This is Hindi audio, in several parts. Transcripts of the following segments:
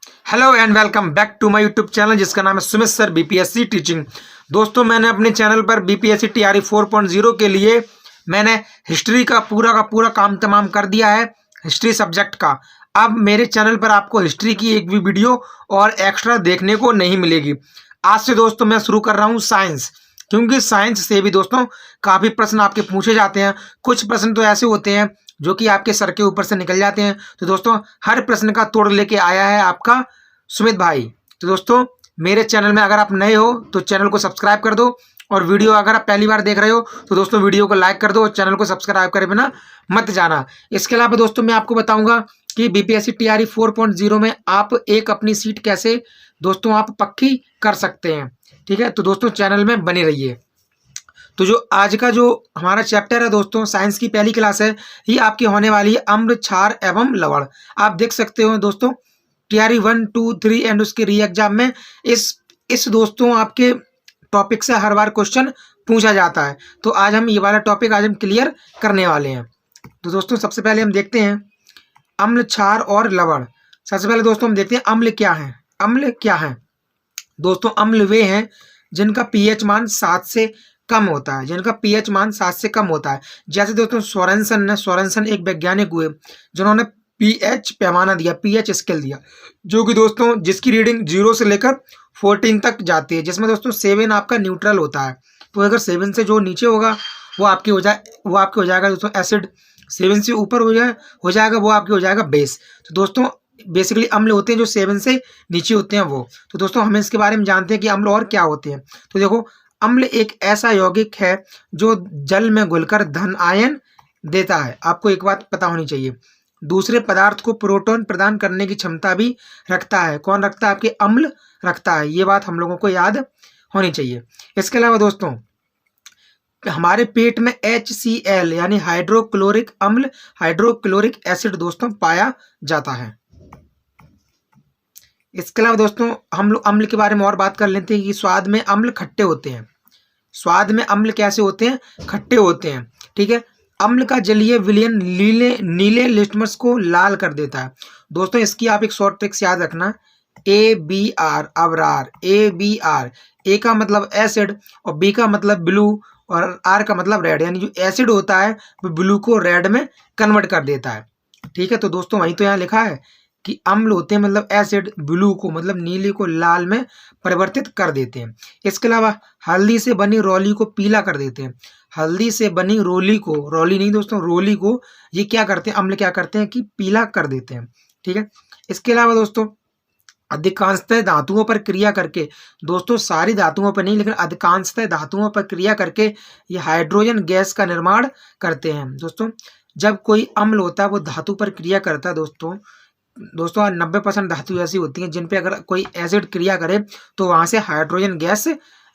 Hello and welcome back to my YouTube channel जिसका नाम है सुमित सर बीपीएससी टीचिंग। दोस्तों मैंने अपने चैनल पर बीपीएससी टीआरई 4.0 के लिए मैंने हिस्ट्री का पूरा काम तमाम कर दिया है, हिस्ट्री सब्जेक्ट का। अब मेरे चैनल पर आपको हिस्ट्री की एक भी वीडियो और एक्स्ट्रा देखने को नहीं मिलेगी। आज से दोस्तों मैं शुरू कर रहा हूँ साइंस, क्योंकि साइंस से भी दोस्तों काफ़ी प्रश्न आपके पूछे जाते हैं। कुछ प्रश्न तो ऐसे होते हैं जो कि आपके सर के ऊपर से निकल जाते हैं। तो दोस्तों हर प्रश्न का तोड़ लेके आया है आपका सुमित भाई। तो दोस्तों मेरे चैनल में अगर आप नए हो तो चैनल को सब्सक्राइब कर दो, और वीडियो अगर आप पहली बार देख रहे हो तो दोस्तों वीडियो को लाइक कर दो और चैनल को सब्सक्राइब करे बिना मत जाना। इसके अलावा दोस्तों मैं आपको बताऊंगा कि बीपीएससी टीआरई 4.0 में आप एक अपनी सीट कैसे दोस्तों आप पक्की कर सकते हैं। ठीक है, तो दोस्तों चैनल में बने रहिए। तो जो आज का जो हमारा चैप्टर है दोस्तों, साइंस की पहली क्लास है, ये आपकी होने वाली है अम्ल, क्षार एवं लवण। आप देख सकते हो दोस्तों टीआरई 1, 2, 3 एंड उसके री एग्जाम में इस दोस्तों आपके टॉपिक से हर बार क्वेश्चन पूछा जाता है। तो आज हम ये वाला टॉपिक आज हम क्लियर करने वाले हैं। तो दोस्तों सबसे पहले हम देखते हैं अम्ल, क्षार और लवण। सबसे पहले दोस्तों हम देखते हैं अम्ल क्या है। अम्ल क्या है दोस्तों? अम्ल वे हैं जिनका पीएच मान 7 से कम होता है, जिनका पीएच मान 7 से कम होता है। जैसे दोस्तों सोरेनसन एक वैज्ञानिक हुए जिन्होंने पीएच पैमाना दिया, पीएच स्केल दिया, जो कि दोस्तों जिसकी रीडिंग 0 से लेकर 14 तक जाती है, जिसमें दोस्तों 7 आपका न्यूट्रल होता है। तो अगर 7 से जो नीचे होगा वो आपके हो जाएगा दोस्तों एसिड। 7 से ऊपर हो जाएगा वो आपके हो जाएगा बेस। तो दोस्तों बेसिकली अम्ल होते हैं जो 7 से नीचे होते हैं वो। तो दोस्तों हम इसके बारे में जानते हैं कि अम्ल और क्या होते हैं। तो देखो अम्ल एक ऐसा यौगिक है जो जल में घुलकर धन आयन देता है। आपको एक बात पता होनी चाहिए, दूसरे पदार्थ को प्रोटॉन प्रदान करने की क्षमता भी रखता है। कौन रखता है? आपके अम्ल रखता है। ये बात हम लोगों को याद होनी चाहिए। इसके अलावा दोस्तों हमारे पेट में HCl यानी हाइड्रोक्लोरिक अम्ल, हाइड्रोक्लोरिक एसिड दोस्तों पाया जाता है। इसके अलावा दोस्तों हम लोग अम्ल के बारे में और बात कर लेते हैं कि स्वाद में अम्ल खट्टे होते हैं। स्वाद में अम्ल कैसे होते हैं? खट्टे होते हैं। ठीक है, अम्ल का जलीय विलयन नीले लिटमस को लाल कर देता है। दोस्तों इसकी आप एक शॉर्ट ट्रिक्स याद रखना, ABR अबरार, ABR, ए का मतलब एसिड और बी का मतलब ब्लू और आर का मतलब रेड, यानी जो एसिड होता है वो ब्लू को रेड में कन्वर्ट कर देता है। ठीक है, तो दोस्तों वहीं तो यहाँ लिखा है कि अम्ल होते हैं मतलब एसिड ब्लू को मतलब नीले को लाल में परिवर्तित कर देते हैं। इसके अलावा हल्दी से बनी रोली को पीला कर देते हैं। हल्दी से बनी रोली को, रोली नहीं दोस्तों रोली को, ये क्या करते हैं अम्ल क्या करते हैं कि पीला कर देते हैं। ठीक है, इसके अलावा दोस्तों अधिकांशतः धातुओं पर क्रिया करके, दोस्तों सारी धातुओं पर नहीं लेकिन अधिकांशतः धातुओं पर क्रिया करके ये हाइड्रोजन गैस का निर्माण करते हैं। दोस्तों जब कोई अम्ल होता है वो धातु पर क्रिया करता है दोस्तों 90% धातु ऐसी होती हैं जिन पे अगर कोई एसिड क्रिया करे तो वहां से हाइड्रोजन गैस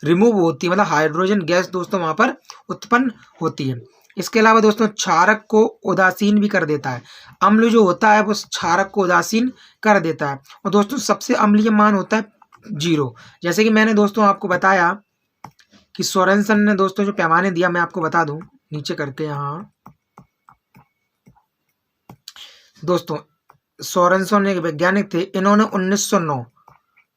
रिमूव होती है, मतलब हाइड्रोजन गैस दोस्तों वहां पर उत्पन्न होती है। इसके अलावा दोस्तों क्षारक को उदासीन भी कर देता है। अम्ल जो होता है वो क्षारक को उदासीन कर देता है। और दोस्तों सबसे अम्लीय मान होता है 0। जैसे कि मैंने दोस्तों आपको बताया कि सोरेनसन ने दोस्तों जो पैमाने दिया, मैं आपको बता दूं नीचे करके यहाँ दोस्तों, सोरेनसन एक वैज्ञानिक थे, इन्होंने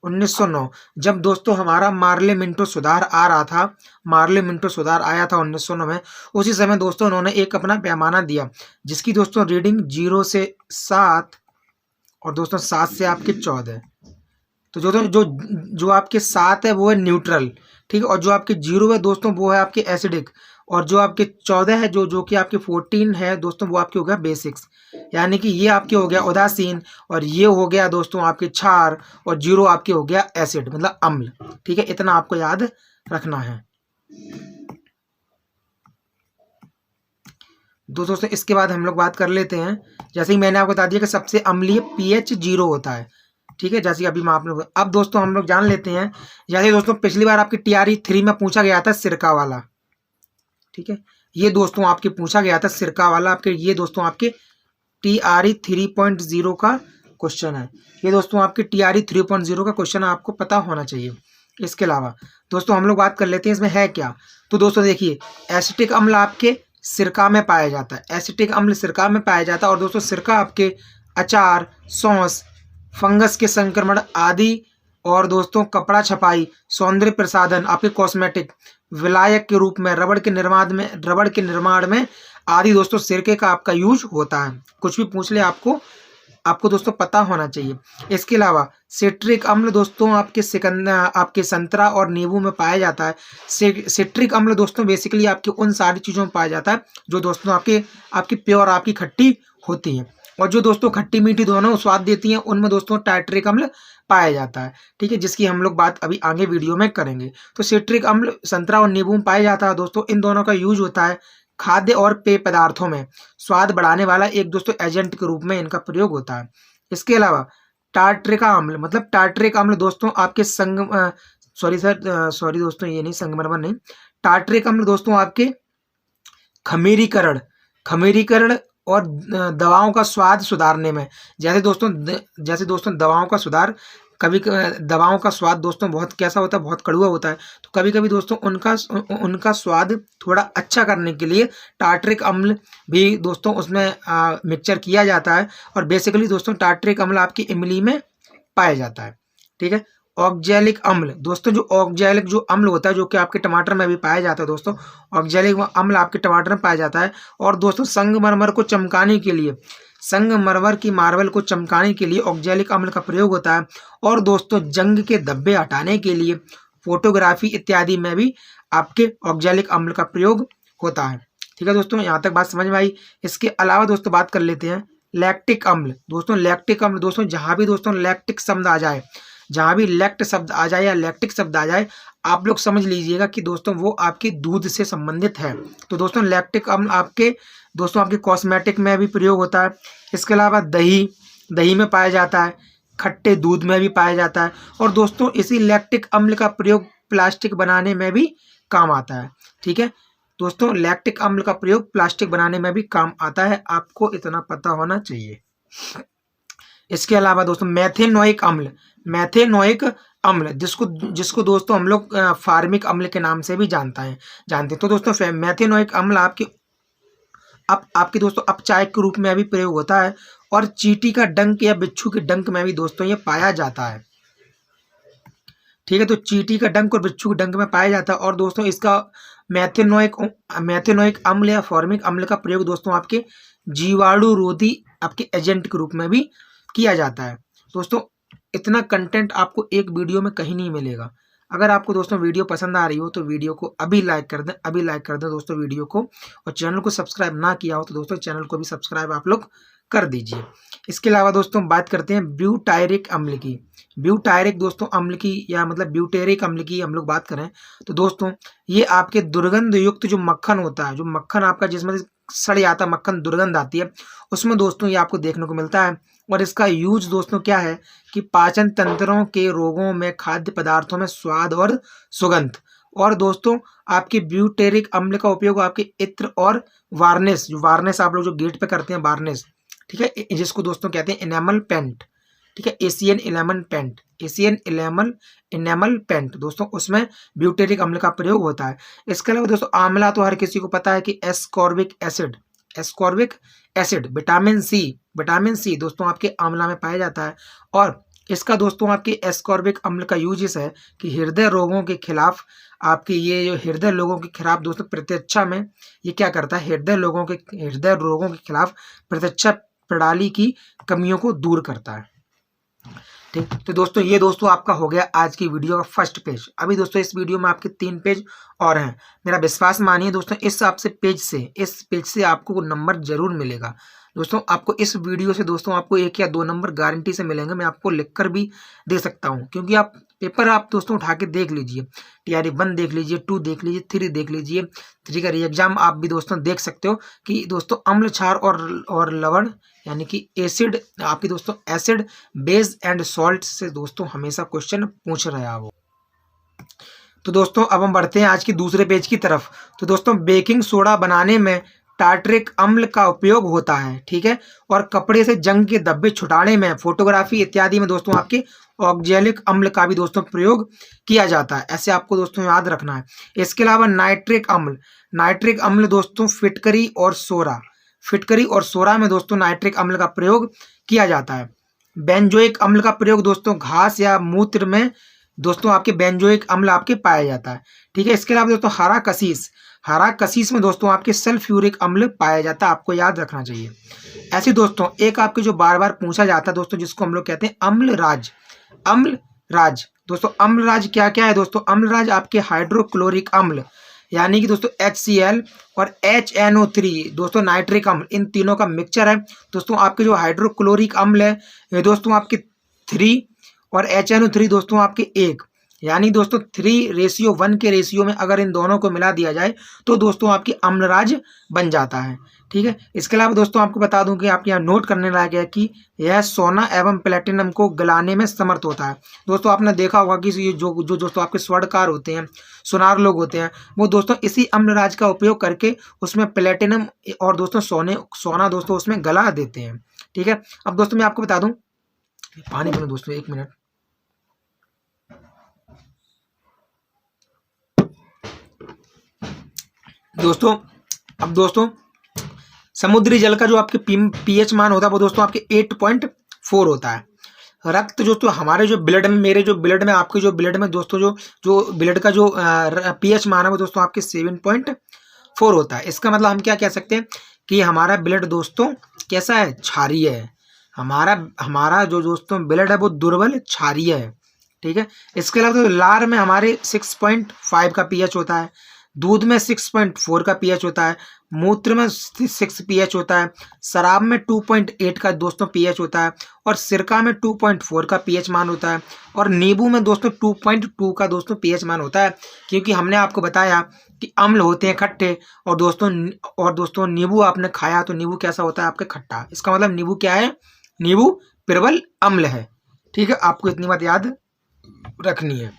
1909 जब दोस्तों हमारा मार्ले मिंटो सुधार आ रहा था, मार्ले मिंटो सुधार आया था 1909 में, उसी समय दोस्तों उन्होंने एक अपना पैमाना दिया जिसकी दोस्तों रीडिंग 0 से 7 और दोस्तों 7 से आपके 14। तो जो आपके 7 है वो है न्यूट्रल, ठीक है, और जो आपके 0 है दोस्तों वो है आपके एसिडिक, और जो आपके 14 है जो कि आपके 14 है दोस्तों वो आपके हो गया बेसिक्स, यानी कि ये आपके हो गया उदासीन और ये हो गया दोस्तों आपके क्षार और 0 आपके हो गया एसिड मतलब अम्ल। ठीक है, इतना आपको याद रखना है दोस्तों। इसके बाद हम लोग बात कर लेते हैं, जैसे कि मैंने आपको बता दिया कि सबसे अम्लीय pH 0 होता है। ठीक है, जैसे कि अभी मैं आप लोग अब दोस्तों हम लोग जान लेते हैं, जैसे दोस्तों पिछली बार आपकी टीआरई 3 में पूछा गया था सिरका वाला। ठीक है, ये दोस्तों आपके पूछा गया था सिरका वाला, आपके ये दोस्तों आपके टीआरई 3.0 का क्वेश्चन है। ये दोस्तों आपके टीआरई 3.0 का क्वेश्चन आपको पता होना चाहिए। इसके अलावा दोस्तों हम लोग बात कर लेते हैं इसमें है क्या। तो दोस्तों देखिए एसिटिक अम्ल आपके सिरका में पाया जाता है, एसिटिक अम्ल सिरका में पाया जाता है। और दोस्तों सिरका आपके अचार, सॉस फंगस के संक्रमण आदि, और दोस्तों कपड़ा छपाई, सौंदर्य प्रसाधन, आपके कॉस्मेटिक, विलायक के रूप में, रबड़ के निर्माण में आदि दोस्तों सिरके का आपका यूज होता है। कुछ भी पूछ ले आपको आपको दोस्तों पता होना चाहिए। इसके अलावा सिट्रिक अम्ल दोस्तों आपके संतरा और नींबू में पाया जाता है। सिट्रिक अम्ल दोस्तों बेसिकली आपके उन सारी चीज़ों में पाया जाता है जो दोस्तों आपकी प्योर आपकी खट्टी होती हैं, और जो दोस्तों खट्टी मीठी दोनों स्वाद देती हैं उनमें दोस्तों टार्टरिक अम्ल पाया जाता है। ठीक है, जिसकी हम लोग बात अभी आगे वीडियो में करेंगे। तो सिट्रिक अम्ल संतरा और नींबू में पाया जाता है दोस्तों। इन दोनों का यूज होता है खाद्य और पेय पदार्थों में स्वाद बढ़ाने वाला एक दोस्तों एजेंट के रूप में इनका प्रयोग होता है। इसके अलावा टार्टरिका अम्ल मतलब टार्टरिक अम्ल दोस्तों आपके सॉरी दोस्तों ये नहीं, संगमरमर नहीं, टार्टरिक अम्ल दोस्तों आपके खमीरीकरण और दवाओं का स्वाद सुधारने में, जैसे दोस्तों दवाओं का सुधार, दवाओं का स्वाद दोस्तों बहुत कैसा होता है, बहुत कड़वा होता है, तो कभी कभी दोस्तों उनका स्वाद थोड़ा अच्छा करने के लिए टार्टरिक अम्ल भी दोस्तों उसमें मिक्सचर किया जाता है, और बेसिकली दोस्तों टार्टरिक अम्ल आपकी इमली में पाया जाता है। ठीक है, ऑक्जेलिक अम्ल दोस्तों, जो ऑक्जेलिक जो अम्ल होता है जो कि आपके टमाटर में भी पाया जाता है दोस्तों, ऑक्जेलिक अम्ल आपके टमाटर में पाया जाता है। और दोस्तों संगमरमर की मार्बल को चमकाने के लिए ऑक्जेलिक अम्ल का प्रयोग होता है। और दोस्तों जंग के धब्बे हटाने के लिए, फोटोग्राफी इत्यादि में भी आपके ऑक्जेलिक अम्ल का प्रयोग होता है। ठीक है दोस्तों, यहाँ तक बात समझ में आई। इसके अलावा दोस्तों बात कर लेते हैं लैक्टिक अम्ल। दोस्तों जहाँ भी दोस्तों लैक्टिक शब्द आ जाए, जहाँ भी लैक्ट शब्द आ जाए या लैक्टिक शब्द आ जाए, आप लोग समझ लीजिएगा कि दोस्तों वो आपके दूध से संबंधित है। तो दोस्तों लैक्टिक अम्ल आपके कॉस्मेटिक में भी प्रयोग होता है। इसके अलावा दही में पाया जाता है, खट्टे दूध में भी पाया जाता है, और दोस्तों इसी लैक्टिक अम्ल का प्रयोग प्लास्टिक बनाने में भी काम आता है। ठीक है दोस्तों, लैक्टिक अम्ल का प्रयोग प्लास्टिक बनाने में भी काम आता है, आपको इतना पता होना चाहिए। इसके अलावा दोस्तों मेथेनोइक अम्ल जिसको दोस्तों हम लोग फार्मिक अम्ल के नाम से भी जानते हैं। तो दोस्तों मेथेनोइक अम्ल आपके दोस्तों अपचायक के रूप में भी प्रयोग होता है, और चींटी का डंक या बिच्छू के डंक में भी दोस्तों ये पाया जाता है। ठीक है, तो चींटी का डंक और बिच्छू के डंक में पाया जाता है। और दोस्तों इसका मेथेनोइक अम्ल या फॉर्मिक अम्ल का प्रयोग दोस्तों आपके जीवाणु रोधी आपके एजेंट के रूप में भी किया जाता है। दोस्तों इतना कंटेंट आपको एक वीडियो में कहीं नहीं मिलेगा। अगर आपको दोस्तों वीडियो पसंद आ रही हो तो वीडियो को अभी लाइक कर दें दोस्तों वीडियो को, और चैनल को सब्सक्राइब ना किया हो तो दोस्तों चैनल को भी सब्सक्राइब आप लोग कर दीजिए। इसके अलावा दोस्तों बात करते हैं ब्यूटायरिक अम्ल की। ब्यूटायरिक दोस्तों अम्ल की या मतलब ब्यूटेरिक अम्ल की हम लोग बात करें तो दोस्तों ये आपके दुर्गंध युक्त जो मक्खन होता है, जो मक्खन आपका जिसमें सड़ जाता है, मक्खन दुर्गंध आती है, उसमें दोस्तों ये आपको देखने को मिलता है। और इसका यूज दोस्तों क्या है कि पाचन तंत्रों के रोगों में, खाद्य पदार्थों में स्वाद और सुगंध। और दोस्तों आपके ब्यूटेरिक अम्ल का उपयोग आपके इत्र और वार्निश, जो वार्निश आप लोग जो गेट पे करते हैं वार्निश, ठीक है, जिसको दोस्तों कहते हैं एनामल पेंट, ठीक है, एशियन इनेमल पेंट दोस्तों, उसमें ब्यूटेरिक अम्ल का प्रयोग होता है। इसके अलावा दोस्तों आंवला तो हर किसी को पता है कि एस्कॉर्बिक एसिड विटामिन सी दोस्तों आपके आंवला में पाया जाता है। और इसका दोस्तों आपके एस्कॉर्बिक अम्ल का यूज इस है कि हृदय रोगों के खिलाफ दोस्तों प्रतिरक्षा में ये क्या करता है, हृदय रोगों के खिलाफ प्रतिरक्षा प्रणाली की कमियों को दूर करता है। ठीक, तो दोस्तों ये दोस्तों आपका हो गया आज की वीडियो का फर्स्ट पेज। अभी दोस्तों इस वीडियो में आपके 3 पेज और हैं। मेरा विश्वास मानिए दोस्तों, इस पेज से आपको नंबर जरूर मिलेगा दोस्तों। आपको इस वीडियो से दोस्तों आपको 1 या 2 नंबर गारंटी से मिलेंगे। मैं आपको लिखकर भी दे सकता हूं, क्योंकि आप पेपर आप दोस्तों उठा के देख लीजिए, TRE 1 देख लीजिए, 2 देख लीजिए, 3 देख लीजिए, 3 का री एग्जाम आप भी दोस्तों देख सकते हो कि दोस्तों अम्ल, क्षार और लवण यानी कि एसिड, आपकी दोस्तों एसिड, बेस एंड सॉल्ट से दोस्तों हमेशा क्वेश्चन पूछ रहे हैं वो। तो दोस्तों अब हम बढ़ते हैं आज की दूसरे पेज की तरफ। तो दोस्तों बेकिंग सोडा बनाने में टार्टरिक अम्ल का उपयोग होता है, ठीक है, और कपड़े से जंग के धब्बे छुटाने में, फोटोग्राफी इत्यादि में दोस्तों आपके ऑक्जेलिक अम्ल का भी दोस्तों प्रयोग किया जाता है। ऐसे आपको दोस्तों याद रखना है। इसके अलावा नाइट्रिक अम्ल दोस्तों फिटकरी और सोरा में दोस्तों नाइट्रिक अम्ल का प्रयोग किया जाता है। बेंजोइक अम्ल का प्रयोग दोस्तों घास या मूत्र में दोस्तों आपके बेंजोइक अम्ल आपके पाया जाता है। ठीक है, इसके अलावा दोस्तों हरा कसीस में दोस्तों आपके सल्फ्यूरिक अम्ल पाया जाता है, आपको याद रखना चाहिए। ऐसे दोस्तों एक आपके जो बार बार पूछा जाता है दोस्तों, जिसको हम लोग कहते हैं अम्लराज। दोस्तों अम्लराज क्या क्या है दोस्तों? अम्लराज आपके हाइड्रोक्लोरिक अम्ल यानी कि दोस्तों HCl और HNO3 दोस्तों नाइट्रिक अम्ल, इन तीनों का मिक्सचर है। दोस्तों आपके जो हाइड्रोक्लोरिक अम्ल है ये दोस्तों आपके 3 और HNO3 दोस्तों आपके 1, यानी दोस्तों 3:1 के रेशियो में अगर इन दोनों को मिला दिया जाए तो दोस्तों आपकी अम्लराज बन जाता है। ठीक है, इसके अलावा दोस्तों आपको बता दूं कि आप यहाँ नोट करने लायक है कि यह सोना एवं प्लेटिनम को गलाने में समर्थ होता है। दोस्तों आपने देखा होगा कि ये जो दोस्तों आपके स्वर्णकार होते हैं, सुनार लोग होते हैं, वो दोस्तों इसी अम्लराज का उपयोग करके उसमें प्लेटिनम और दोस्तों सोना दोस्तों उसमें गला देते हैं। ठीक है, अब दोस्तों मैं आपको बता दूं, पानी पीना दोस्तों, 1 मिनट। दोस्तों समुद्री जल का जो आपके pH मान होता है वो दोस्तों आपके 8.4 होता है। रक्त दोस्तों हमारे जो ब्लड में, मेरे जो ब्लड में, आपके जो ब्लड में दोस्तों जो ब्लड का जो pH मान है वो दोस्तों आपके 7.4 होता है। इसका मतलब हम क्या कह सकते हैं कि हमारा ब्लड दोस्तों कैसा है? क्षारीय है। हमारा जो दोस्तों ब्लड है वो दुर्बल क्षारीय है। ठीक है, इसके अलावा तो लार में हमारे 6.5 का pH होता है, दूध में 6.4 का pH होता है, मूत्र में 6 pH होता है, शराब में 2.8 का दोस्तों pH होता है, और सिरका में 2.4 का pH मान होता है, और नींबू में दोस्तों 2.2 का दोस्तों pH मान होता है। क्योंकि हमने आपको बताया कि अम्ल होते हैं खट्टे, और दोस्तों नींबू आपने खाया तो नींबू कैसा होता है? आपके खट्टा। इसका मतलब नींबू क्या है? नींबू प्रबल अम्ल है। ठीक है, आपको इतनी बात याद रखनी है।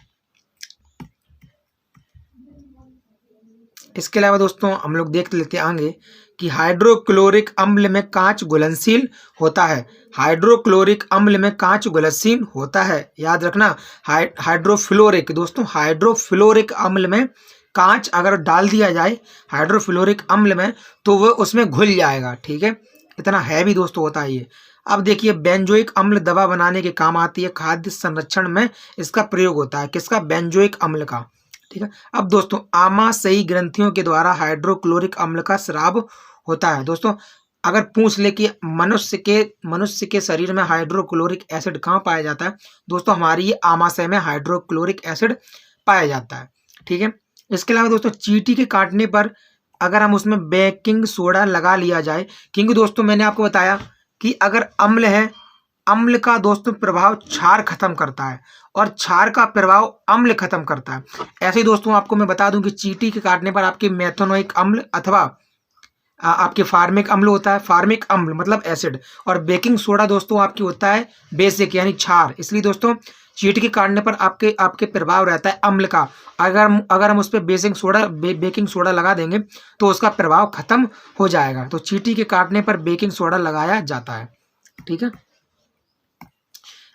इसके अलावा दोस्तों हम लोग देख लेते हैं आगे कि हाइड्रोक्लोरिक अम्ल में कांच घुलनशील होता है। हाइड्रोक्लोरिक अम्ल में कांच घुलनशील होता है, याद रखना। हाइड्रोफ्लोरिक दोस्तों, हाइड्रोफ्लोरिक अम्ल में कांच अगर डाल दिया जाए हाइड्रोफ्लोरिक अम्ल में तो वह उसमें घुल जाएगा। ठीक है, इतना हैवी दोस्तों होता है ये। अब देखिए बेंजोइक अम्ल दवा बनाने के काम आती है, खाद्य संरक्षण में इसका प्रयोग होता है। किसका? बेंजोइक अम्ल का। ठीक है, अब दोस्तों आमाशयी ग्रंथियों के द्वारा हाइड्रोक्लोरिक अम्ल का स्राव होता है। दोस्तों अगर पूछ ले कि मनुष्य के शरीर में हाइड्रोक्लोरिक एसिड कहाँ पाया जाता है, दोस्तों हमारी ये आमाशय में हाइड्रोक्लोरिक एसिड पाया जाता है। ठीक है, इसके अलावा दोस्तों चींटी के काटने पर अगर हम उसमें बेकिंग सोडा लगा लिया जाए, क्योंकि दोस्तों मैंने आपको बताया कि अगर अम्ल है, अम्ल का दोस्तों प्रभाव क्षार खत्म करता है और क्षार का प्रभाव अम्ल खत्म करता है। ऐसे ही दोस्तों आपको मैं बता दूं कि चींटी के काटने पर आपके मेथनोइक अम्ल अथवा आपके फार्मिक अम्ल होता है। फार्मिक अम्ल मतलब एसिड, और बेकिंग सोडा दोस्तों आपकी होता है बेसिक यानी क्षार। इसलिए दोस्तों चींटी के काटने पर आपके प्रभाव रहता है अम्ल का। अगर हम उस पर बेकिंग सोडा लगा देंगे तो उसका प्रभाव खत्म हो जाएगा। तो चींटी के काटने पर बेकिंग सोडा लगाया जाता है। ठीक है,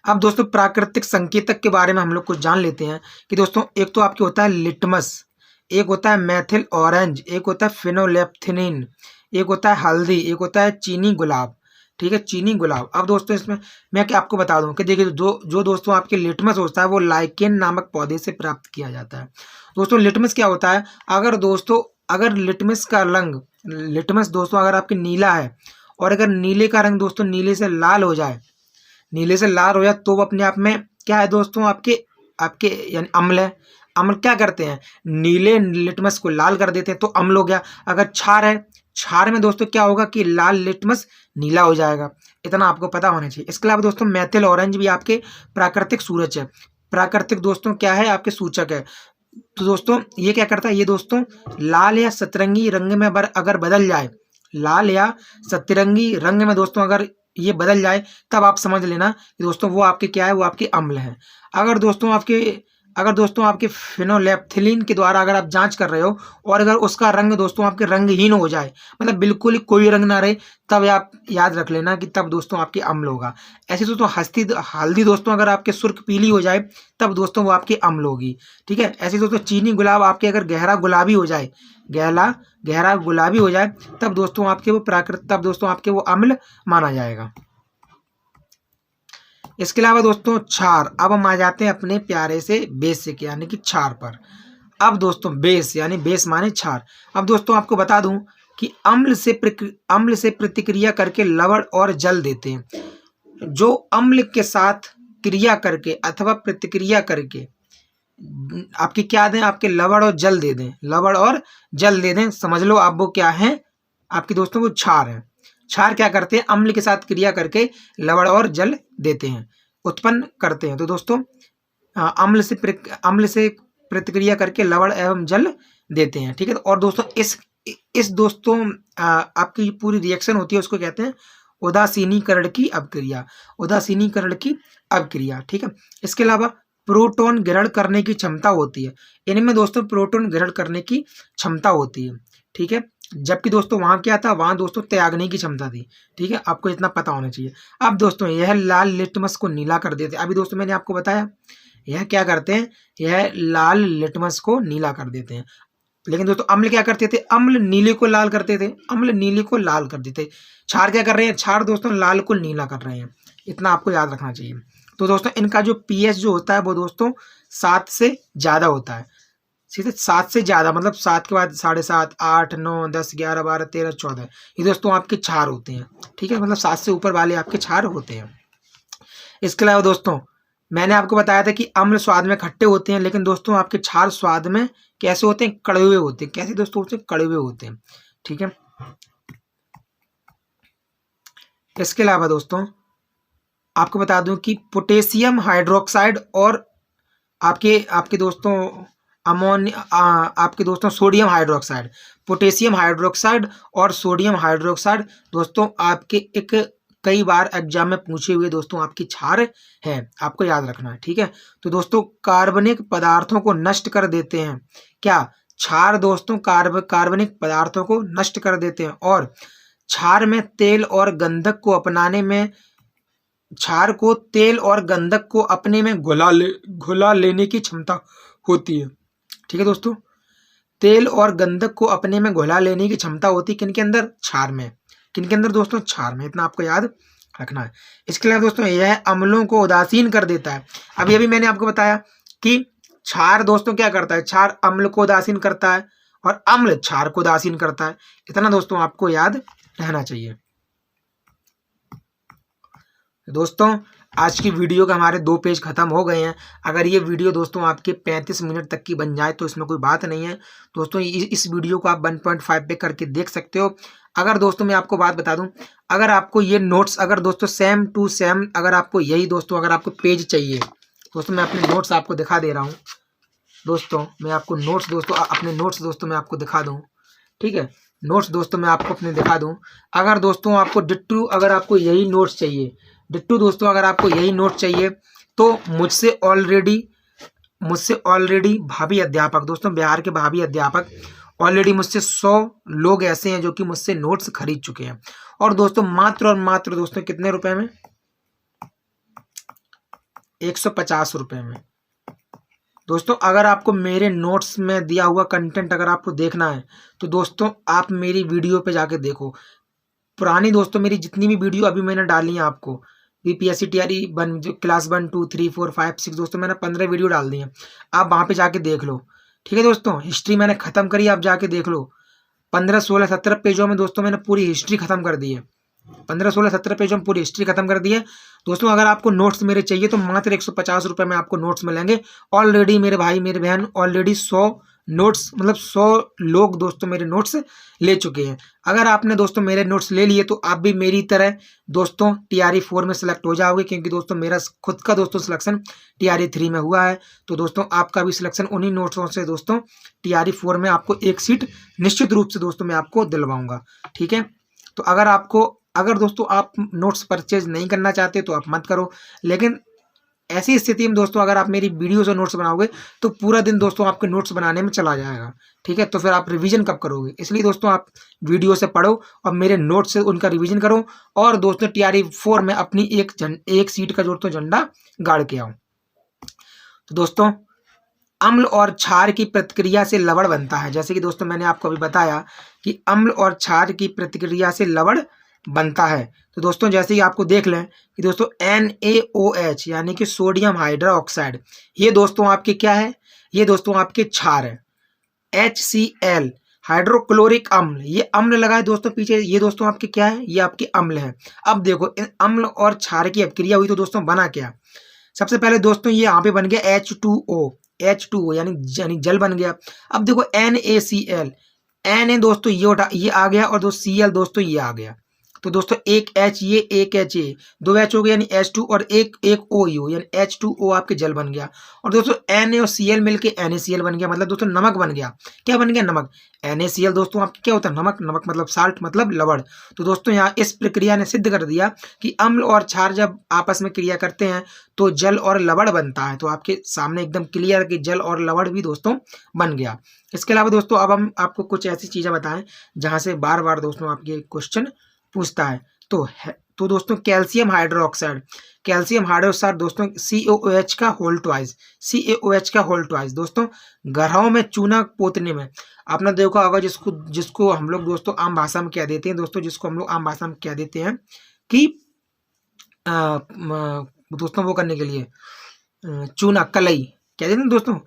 अब दोस्तों प्राकृतिक संकेतक के बारे में हम लोग कुछ जान लेते हैं कि दोस्तों एक तो आपके होता है लिटमस, एक होता है मैथिल ऑरेंज, एक होता है फिनोलेप्थिनिन, एक होता है हल्दी, एक होता है चीनी गुलाब। ठीक है, चीनी गुलाब। अब दोस्तों इसमें मैं क्या आपको बता दूं कि देखिए जो दोस्तों आपके लिटमस होता है वो लाइकेन नामक पौधे से प्राप्त किया जाता है। दोस्तों लिटमस क्या होता है? अगर लिटमस का रंग, लिटमस दोस्तों अगर आपके नीला है और अगर नीले का रंग दोस्तों नीले से लाल हो जाए तो वो अपने आप में क्या है दोस्तों? आपके यानी अम्ल है। अम्ल क्या करते हैं? नीले लिटमस को लाल कर देते हैं तो अम्ल हो गया। अगर क्षार है, क्षार में दोस्तों क्या होगा कि लाल लिटमस नीला हो जाएगा। इतना आपको पता होना चाहिए। इसके अलावा दोस्तों मैथिल ऑरेंज भी आपके प्राकृतिक सूरज है। प्राकृतिक दोस्तों क्या है? आपके सूचक है। तो दोस्तों ये क्या करता है? ये दोस्तों लाल या सतरंगी रंग में अगर बदल जाए, लाल या सतरंगी रंग में दोस्तों अगर ये बदल जाए तब आप समझ लेना कि दोस्तों वो आपके क्या है? वो आपके अम्ल है। अगर दोस्तों आपके फिनोलेप्थिलीन के द्वारा अगर आप जांच कर रहे हो और अगर उसका रंग दोस्तों आपके रंगहीन हो जाए, मतलब बिल्कुल ही कोई रंग ना रहे, तब आप याद रख लेना कि तब दोस्तों आपके अम्ल होगा। ऐसे दोस्तों हल्दी दोस्तों अगर आपके सुर्ख पीली हो जाए तब दोस्तों वो आपकी अम्ल होगी। ठीक है, ऐसे दोस्तों चीनी गुलाब आपके अगर गहरा गुलाबी हो जाए, गहरा गुलाबी हो जाए तब दोस्तों आपके वो अम्ल माना जाएगा। इसके अलावा दोस्तों क्षार, अब हम आ जाते हैं अपने प्यारे से बेसिक यानी कि क्षार पर। अब दोस्तों बेस यानी बेस माने क्षार। अब दोस्तों आपको बता दूं कि अम्ल से प्रतिक्रिया करके लवण और जल देते हैं। जो अम्ल के साथ क्रिया करके अथवा प्रतिक्रिया करके आपकी क्या दें, आपके लवण और जल दे दें, लवण और जल दे दें, समझ लो आप वो क्या है, आपकी दोस्तों वो क्षार है। क्षार क्या करते हैं, अम्ल के साथ क्रिया करके लवण और जल देते हैं, उत्पन्न करते हैं। तो दोस्तों अम्ल से प्रतिक्रिया करके लवण एवं जल देते हैं, ठीक है। और दोस्तों इस दोस्तों आपकी पूरी रिएक्शन होती है उसको कहते हैं उदासीनीकरण की अपक्रिया, उदासीनीकरण की अपक्रिया, ठीक है। इसके अलावा प्रोटॉन ग्रहण करने की क्षमता होती है, इनमें दोस्तों प्रोटॉन ग्रहण करने की क्षमता होती है, ठीक है। जबकि दोस्तों वहां क्या था, वहां दोस्तों त्यागने की क्षमता थी, ठीक है। आपको इतना पता होना चाहिए। अब दोस्तों यह लाल लिटमस को नीला कर देते, अभी दोस्तों मैंने आपको बताया यह क्या करते हैं, यह लाल लिटमस को नीला कर देते हैं। लेकिन दोस्तों अम्ल क्या करते थे, अम्ल नीले को लाल करते थे, अम्ल नीले को लाल कर देते। क्षार क्या कर रहे हैं, क्षार दोस्तों लाल को नीला कर रहे हैं, इतना आपको याद रखना चाहिए। तो दोस्तों इनका जो पीएच जो होता है वो दोस्तों 7 से ज़्यादा होता है, ठीक है। 7 से ज़्यादा मतलब 7 के बाद 7.5, 8, 9, 10, 11, 12, 13, 14 ये दोस्तों आपके क्षार होते हैं, ठीक है। मतलब 7 से ऊपर वाले आपके क्षार होते हैं। इसके अलावा दोस्तों मैंने आपको बताया था कि अम्ल स्वाद में खट्टे होते हैं, लेकिन दोस्तों आपके क्षार स्वाद में कैसे होते हैं, कड़वे होते हैं। कैसे दोस्तों होते हैं, कड़वे होते हैं, ठीक है। इसके अलावा दोस्तों आपको बता दूं कि पोटेशियम हाइड्रोक्साइड और आपके दोस्तों आपके दोस्तों सोडियम हाइड्रोक्साइड, पोटेशियम हाइड्रोक्साइड और सोडियम हाइड्रोक्साइड दोस्तों आपके एक कई बार एग्जाम में पूछे हुए दोस्तों आपकी क्षार है, आपको याद रखना है, ठीक है। तो दोस्तों कार्बनिक पदार्थों को नष्ट कर देते हैं, क्या क्षार दोस्तों कार्बनिक पदार्थों को नष्ट कर देते हैं। और क्षार में तेल और गंधक को अपनाने में, क्षार को तेल और गंधक को अपने में घुला लेने की क्षमता होती है, ठीक है दोस्तों। तेल और गंधक को अपने में घुला लेने की क्षमता होती है किनके अंदर, क्षार में। किनके अंदर दोस्तों, क्षार में, इतना आपको याद रखना है। इसके अलावा दोस्तों यह अम्लों को उदासीन कर देता है। अभी अभी मैंने आपको बताया कि क्षार दोस्तों क्या करता है, क्षार अम्ल को उदासीन करता है और अम्ल क्षार को उदासीन करता है, इतना दोस्तों आपको याद रहना चाहिए। दोस्तों आज की वीडियो का हमारे 2 पेज खत्म हो गए हैं। अगर ये वीडियो दोस्तों आपके 35 मिनट तक की बन जाए तो इसमें कोई बात नहीं है दोस्तों। इस वीडियो को आप 1.5 पे करके देख सकते हो। अगर दोस्तों मैं आपको बात बता दूं, अगर आपको ये नोट्स अगर दोस्तों सेम टू सेम अगर आपको यही दोस्तों अगर आपको पेज चाहिए दोस्तों, मैं अपने नोट्स आपको दिखा दे रहा हूँ दोस्तों। मैं आपको नोट्स दोस्तों अपने नोट्स दोस्तों मैं आपको दिखा दूँ, ठीक है। नोट्स दोस्तों मैं आपको अपने दिखा दूँ। अगर दोस्तों आपको डिट्टू अगर आपको यही नोट्स चाहिए, डिट्टू दोस्तों अगर आपको यही नोट चाहिए तो मुझसे ऑलरेडी भाभी अध्यापक दोस्तों, बिहार के भाभी अध्यापक ऑलरेडी मुझसे 100 लोग ऐसे हैं जो कि मुझसे नोट्स खरीद चुके हैं। और दोस्तों मात्र और मात्र दोस्तों कितने रुपए में, 150 रुपए में दोस्तों। अगर आपको मेरे नोट्स में दिया हुआ कंटेंट अगर आपको देखना है तो दोस्तों आप मेरी वीडियो पे जाके देखो। पुरानी दोस्तों मेरी जितनी भी वीडियो अभी मैंने डाली है आपको बीपीएससी टीआरई क्लास 1, 2, 3, 4, 5, 6 दोस्तों मैंने 15 वीडियो डाल दी है, आप वहाँ पे जाके देख लो, ठीक है दोस्तों। हिस्ट्री मैंने खत्म करी, आप जाके देख लो। 15, 16, 17 पेजों में दोस्तों मैंने पूरी हिस्ट्री खत्म कर दी है। 15, 16, 17 पेजों में पूरी हिस्ट्री खत्म कर दी है दोस्तों। अगर आपको नोट्स मेरे चाहिए तो मात्र 150 रुपये में आपको नोट्स मिलेंगे। ऑलरेडी मेरे भाई मेरे बहन ऑलरेडी 100 नोट्स मतलब 100 लोग दोस्तों मेरे नोट्स ले चुके हैं। अगर आपने दोस्तों मेरे नोट्स ले लिए तो आप भी मेरी तरह दोस्तों टीआरई 4 में सिलेक्ट हो जाओगे, क्योंकि दोस्तों मेरा खुद का दोस्तों सिलेक्शन टीआरई 3 में हुआ है। तो दोस्तों आपका भी सिलेक्शन उन्हीं नोट्सों से दोस्तों टीआरई 4 में आपको एक सीट निश्चित रूप से दोस्तों मैं आपको दिलवाऊंगा, ठीक है। तो अगर दोस्तों आप नोट्स परचेज नहीं करना चाहते तो आप मत करो, लेकिन ऐसी स्थिति में दोस्तों अगर आप मेरी वीडियो से नोट्स बनाओगे तो पूरा दिन दोस्तों आपके नोट्स बनाने में चला जाएगा, ठीक है। तो फिर आप रिवीजन कब करोगे, इसलिए दोस्तों आप वीडियो से पढ़ो और मेरे नोट्स से उनका रिवीजन करो और दोस्तों टीआरई 4 में अपनी एक सीट का दोस्तों झंडा गाड़ के आओ। तो दोस्तों अम्ल और क्षार की प्रतिक्रिया से लवण बनता है, जैसे कि दोस्तों मैंने आपको अभी बताया कि अम्ल और क्षार की प्रतिक्रिया से लवण बनता है। तो दोस्तों जैसे ही आपको देख लें कि दोस्तों NaOH यानी कि सोडियम हाइड्रोक्साइड, ये दोस्तों आपके क्या है, ये दोस्तों आपके क्षार है। HCl हाइड्रोक्लोरिक अम्ल, ये अम्ल लगा है दोस्तों पीछे, ये दोस्तों आपके क्या है, ये आपके अम्ल है। अब देखो इन अम्ल और क्षार की अभिक्रिया हुई तो दोस्तों बना क्या, सबसे पहले दोस्तों ये यहाँ पे बन गया H2O यानी जल बन गया। अब देखो NaCl, Na दोस्तों ये आ गया और दोस्तों Cl दोस्तों ये आ गया। तो दोस्तों एक H ये एक H ये, दो H हो गया यानी H2 और एक O यू यानी H2O आपके जल बन गया। और दोस्तों Na और Cl मिलके NaCl बन गया, मतलब दोस्तों नमक बन गया। क्या बन गया, नमक। NaCl दोस्तों आपके क्या होता है, नमक, नमक मतलब साल्ट मतलब लवण। तो दोस्तों यहाँ इस प्रक्रिया ने सिद्ध कर दिया कि अम्ल और क्षार जब आपस में क्रिया करते हैं तो जल और लवण बनता है। तो आपके सामने एकदम क्लियर कि जल और लवण भी दोस्तों बन गया। इसके अलावा दोस्तों अब हम आपको कुछ ऐसी चीजें बताएं जहां से बार बार दोस्तों आपके क्वेश्चन पूछता है। तो दोस्तों कैल्शियम हाइड्रोक्साइड दोस्तों CaOH का होल ट्वाइस दोस्तों घरों में चूना पोतने में आपने देखा होगा, जिसको हम लोग दोस्तों आम भाषा में क्या देते हैं दोस्तों, जिसको हम लोग आम भाषा में क्या देते हैं कि दोस्तों वो करने के लिए चूना कलई क्या देते हैं दोस्तों,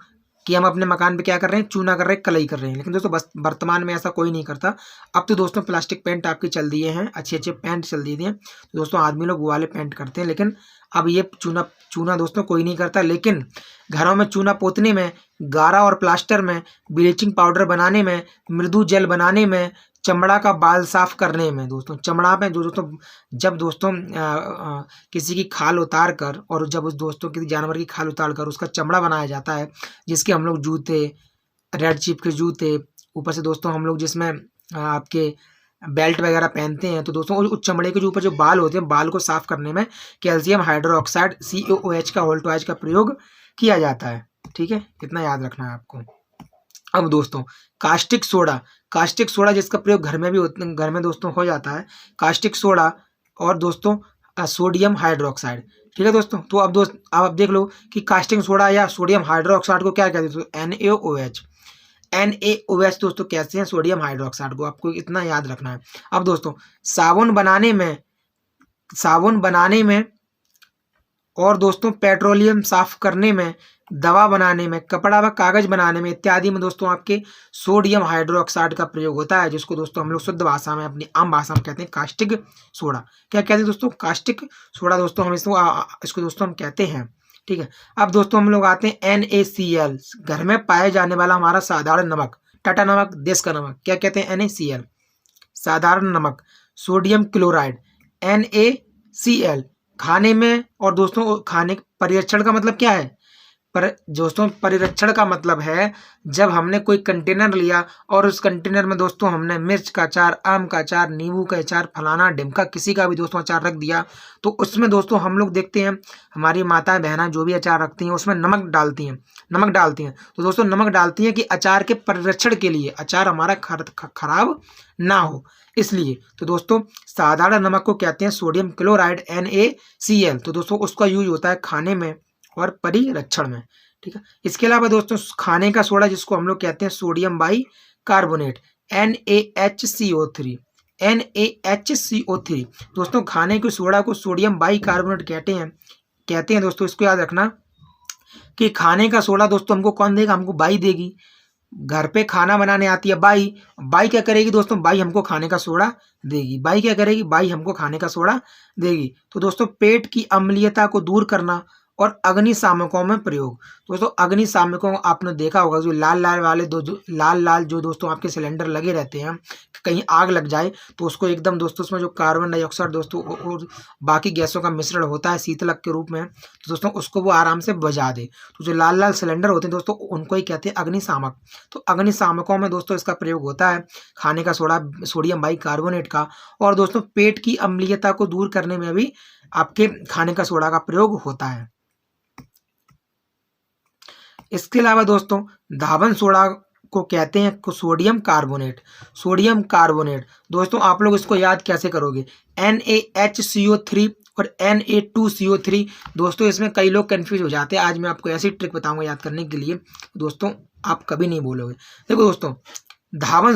कि हम अपने मकान पे क्या कर रहे हैं, चूना कर रहे हैं, कलई कर रहे हैं। लेकिन दोस्तों बस वर्तमान में ऐसा कोई नहीं करता। अब तो दोस्तों प्लास्टिक पेंट आपके चल दिए हैं, अच्छे अच्छे पेंट चल दिए हैं। तो दोस्तों आदमी लोग वो वाले पेंट करते हैं, लेकिन अब ये चूना दोस्तों कोई नहीं करता। लेकिन घरों में चूना पोतने में, गारा और प्लास्टर में, ब्लीचिंग पाउडर बनाने में, मृदु जेल बनाने में, चमड़ा का बाल साफ करने में दोस्तों, चमड़ा में जो दोस्तों जब दोस्तों किसी की खाल उतार कर और जब उस दोस्तों किसी जानवर की खाल उतार कर उसका चमड़ा बनाया जाता है, जिसके हम लोग जूते, रेड चिप के जूते, ऊपर से दोस्तों हम लोग जिसमें आपके बेल्ट वगैरह पहनते हैं, तो दोस्तों उस चमड़े के जो ऊपर जो बाल होते हैं, बाल को साफ करने में कैल्शियम हाइड्रोक्साइड CaOH का होल ट्वाइस का प्रयोग किया जाता है। ठीक है, इतना याद रखना है आपको। अब दोस्तों कास्टिक सोडा जिसका प्रयोग घर में दोस्तों हो जाता है, कास्टिक सोडा और दोस्तों सोडियम हाइड्रोक्साइड। ठीक है दोस्तों, तो अब आप देख लो कि कास्टिक सोडा या सोडियम हाइड्रोक्साइड को क्या कहते हैं, NaOH दोस्तों कैसे हैं, सोडियम हाइड्रोक्साइड को, आपको इतना याद रखना है। अब दोस्तों साबुन बनाने में और दोस्तों पेट्रोलियम साफ करने में, दवा बनाने में, कपड़ा व कागज बनाने में इत्यादि में दोस्तों आपके सोडियम हाइड्रोक्साइड का प्रयोग होता है, जिसको दोस्तों हम लोग शुद्ध भाषा में, अपनी आम भाषा में कहते हैं कास्टिक सोडा। क्या कहते हैं दोस्तों, कास्टिक सोडा दोस्तों हम इसको दोस्तों हम कहते हैं। ठीक है, अब दोस्तों हम लोग आते हैं NaCl, घर में पाए जाने वाला हमारा साधारण नमक, टाटा नमक, देश का नमक, क्या कहते हैं, NaCl साधारण नमक। सोडियम क्लोराइड NaCl खाने में, और दोस्तों खाने परिरक्षण का मतलब क्या है, दोस्तों परिरक्षण का मतलब है जब हमने कोई कंटेनर लिया और उस कंटेनर में दोस्तों हमने मिर्च का अचार, आम का अचार, नींबू का अचार, फलाना ढिमका किसी का भी दोस्तों अचार रख दिया, तो उसमें दोस्तों हम लोग देखते हैं हमारी माताएं बहना जो भी अचार रखती हैं उसमें नमक डालती हैं। तो दोस्तों नमक डालती हैं कि अचार के परिरक्षण के लिए, अचार हमारा खराब ना हो, इसलिए। तो दोस्तों साधारण नमक को कहते हैं सोडियम क्लोराइड NaCl। तो दोस्तों उसका यूज होता है खाने में और परिरक्षण में। ठीक है, इसके अलावा दोस्तों खाने का सोडा जिसको हम लोग कहते हैं सोडियम बाई कार्बोनेट NaHCO3 दोस्तों खाने के सोडा को सोडियम बाई कार्बोनेट कहते हैं दोस्तों। इसको याद रखना कि खाने का सोडा दोस्तों हमको कौन देगा, हमको बाई देगी। घर पे खाना बनाने आती है बाई क्या करेगी दोस्तों, बाई हमको खाने का सोडा देगी। बाई क्या करेगी, बाई हमको खाने का सोडा देगी। तो दोस्तों पेट की अम्लीयता को दूर करना और अग्निशामकों में प्रयोग। दोस्तों अग्निशामकों आपने देखा होगा जो लाल लाल जो दोस्तों आपके सिलेंडर लगे रहते हैं, कहीं आग लग जाए तो उसको एकदम दोस्तों उसमें जो कार्बन डाइऑक्साइड दोस्तों और बाकी गैसों का मिश्रण होता है शीतलक के रूप में, तो दोस्तों उसको वो आराम से बुझा दे। तो जो लाल लाल सिलेंडर होते हैं दोस्तों उनको ही कहते हैं अग्निशामक। तो अग्निशामकों में दोस्तों इसका प्रयोग होता है, खाने का सोडा सोडियम बाई कार्बोनेट का, और दोस्तों पेट की अम्लीयता को दूर करने में भी आपके खाने का सोडा का प्रयोग होता है। इसके अलावा दोस्तों धावन सोडा को कहते हैं सोडियम कार्बोनेट। दोस्तों आप लोग इसको याद कैसे करोगे, NaHCO3 और Na2CO3। दोस्तों इसमें कई लोग कंफ्यूज हो जाते हैं, आज मैं आपको ऐसी ट्रिक बताऊंगा याद करने के लिए, दोस्तों आप कभी नहीं बोलोगे। देखो दोस्तों धावन